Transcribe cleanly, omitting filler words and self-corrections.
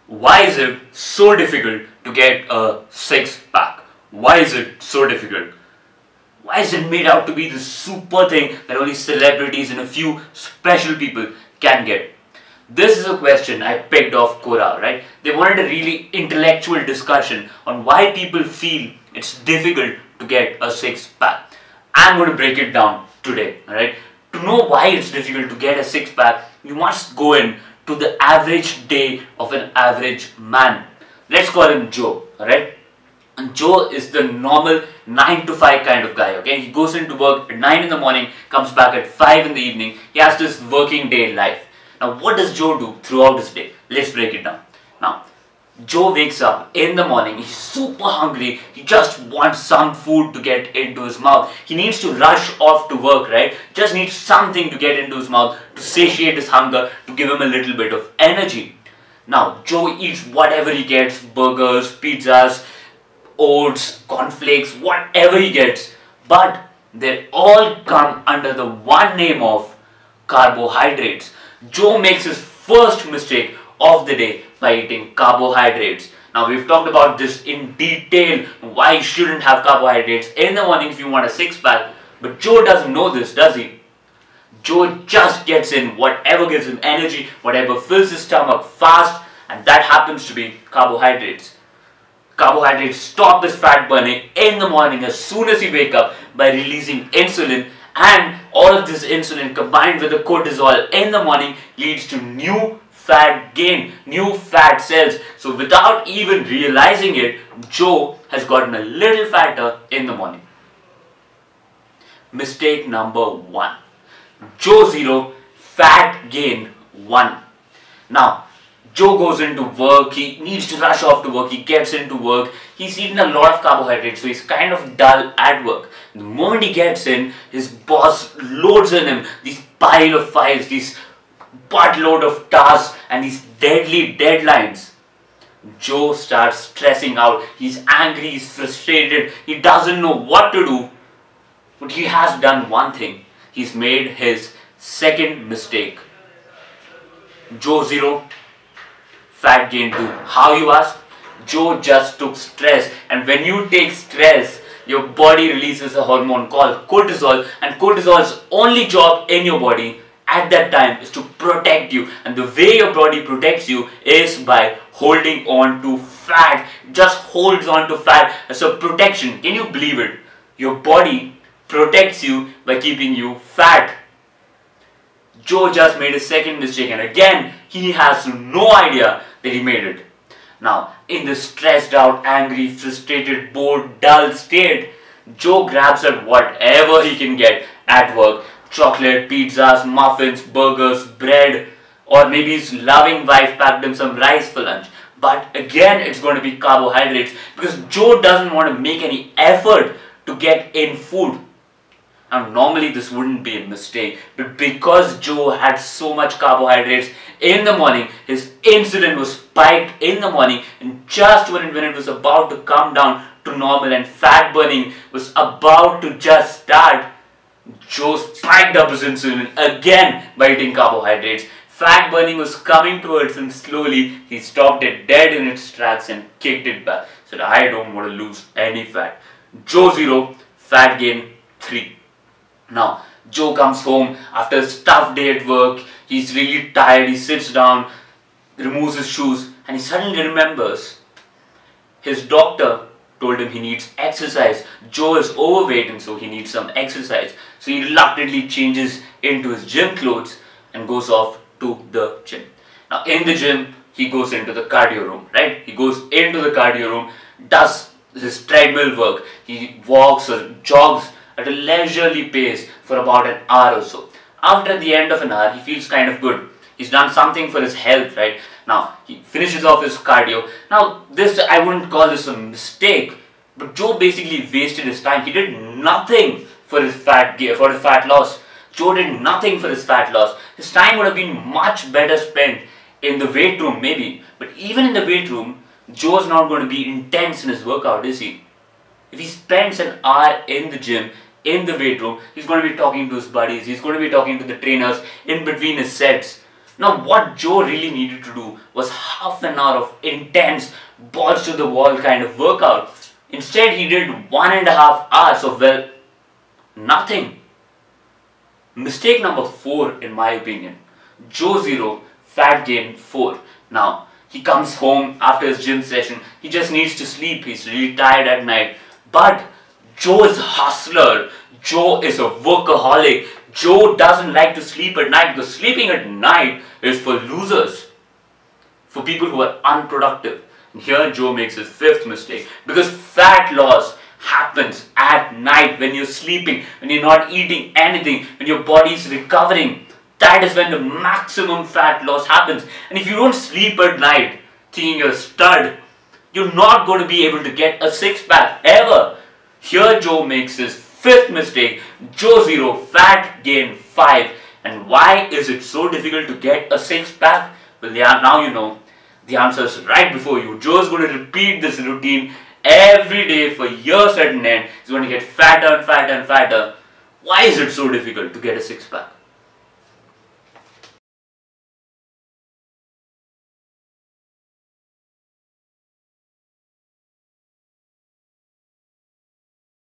Why is it so difficult to get a six pack? Why is it so difficult? Why is it made out to be this super thing that only celebrities and a few special people can get? This is a question I picked off Quora, right? They wanted a really intellectual discussion on why people feel it's difficult to get a six pack. I'm going to break it down today, alright? To know why it's difficult to get a six pack, you must go in to the average day of an average man. Let's call him Joe, alright? And Joe is the normal 9 to 5 kind of guy, okay? He goes into work at 9 in the morning, comes back at 5 in the evening. He has this working day life. Now, what does Joe do throughout his day? Let's break it down. Now, Joe wakes up in the morning, he's super hungry, he just wants some food to get into his mouth. He needs to rush off to work, right? Just needs something to get into his mouth to satiate his hunger, to give him a little bit of energy. Now, Joe eats whatever he gets, burgers, pizzas, oats, cornflakes, whatever he gets, but they all come under the one name of carbohydrates. Joe makes his first mistake of the day by eating carbohydrates. Now, we've talked about this in detail, why you shouldn't have carbohydrates in the morning if you want a six pack, but Joe doesn't know this, does he? Joe just gets in whatever gives him energy, whatever fills his stomach fast, and that happens to be carbohydrates. Carbohydrates stop his fat burning in the morning as soon as you wake up by releasing insulin, and all of this insulin combined with the cortisol in the morning leads to new fat gain, new fat cells. So without even realizing it, Joe has gotten a little fatter in the morning. Mistake number 1. Joe 0, fat gain 1. Now, Joe goes into work, he needs to rush off to work, he gets into work, he's eaten a lot of carbohydrates, so he's kind of dull at work. The moment he gets in, his boss loads in him these pile of files, these buttload of tasks and these deadly deadlines. Joe starts stressing out, he's angry, he's frustrated, he doesn't know what to do, but he has done one thing, he's made his second mistake. Joe 0, fat gain 2. How, you ask? Joe just took stress, and when you take stress, your body releases a hormone called cortisol, and cortisol's only job in your body at that time is to protect you, and the way your body protects you is by holding on to fat. It just holds on to fat as a protection. Can you believe it? Your body protects you by keeping you fat. Joe just made a second mistake, and again he has no idea that he made it. Now, in this stressed out, angry, frustrated, bored, dull state, Joe grabs at whatever he can get at work. Chocolate, pizzas, muffins, burgers, bread, or maybe his loving wife packed him some rice for lunch. But again, it's going to be carbohydrates because Joe doesn't want to make any effort to get in food. Now, normally this wouldn't be a mistake, but because Joe had so much carbohydrates in the morning, his insulin was spiked in the morning, and just when it was about to come down to normal and fat burning was about to just start, Joe spiked up his insulin again by eating carbohydrates. Fat burning was coming towards him slowly. He stopped it dead in its tracks and kicked it back. Said, I don't want to lose any fat. Joe 0, fat gain 3. Now, Joe comes home after a tough day at work. He's really tired. He sits down, removes his shoes, and he suddenly remembers his doctor told him he needs exercise. Joe is overweight and so he needs some exercise. So he reluctantly changes into his gym clothes and goes off to the gym. Now in the gym, he goes into the cardio room, right? He goes into the cardio room, does his treadmill work. He walks or jogs at a leisurely pace for about an hour or so. After the end of an hour, he feels kind of good. He's done something for his health, right? Now, he finishes off his cardio. Now, this, I wouldn't call this a mistake, but Joe basically wasted his time. He did nothing for his fat loss. Joe did nothing for his fat loss. His time would have been much better spent in the weight room, maybe. But even in the weight room, Joe's not going to be intense in his workout, is he? If he spends an hour in the gym, in the weight room, he's going to be talking to his buddies, he's going to be talking to the trainers in between his sets. Now what Joe really needed to do was half an hour of intense balls to the wall kind of workout. Instead he did 1.5 hours of, well, nothing. Mistake number 4 in my opinion. Joe 0, fat gain 4. Now he comes home after his gym session, he just needs to sleep, he's really tired at night. But Joe is a hustler, Joe is a workaholic, Joe doesn't like to sleep at night because sleeping at night is for losers, for people who are unproductive. And here Joe makes his 5th mistake, because fat loss happens at night when you're sleeping, when you're not eating anything, when your body is recovering. That is when the maximum fat loss happens. And if you don't sleep at night thinking you're a stud, you're not going to be able to get a 6-pack ever. Here Joe makes his 5th mistake. Joe 0, fat gain 5. And why is it so difficult to get a 6-pack? Well, yeah, now you know. The answer is right before you. Joe is going to repeat this routine every day for years at an end. He's going to get fatter and fatter and fatter. Why is it so difficult to get a 6-pack?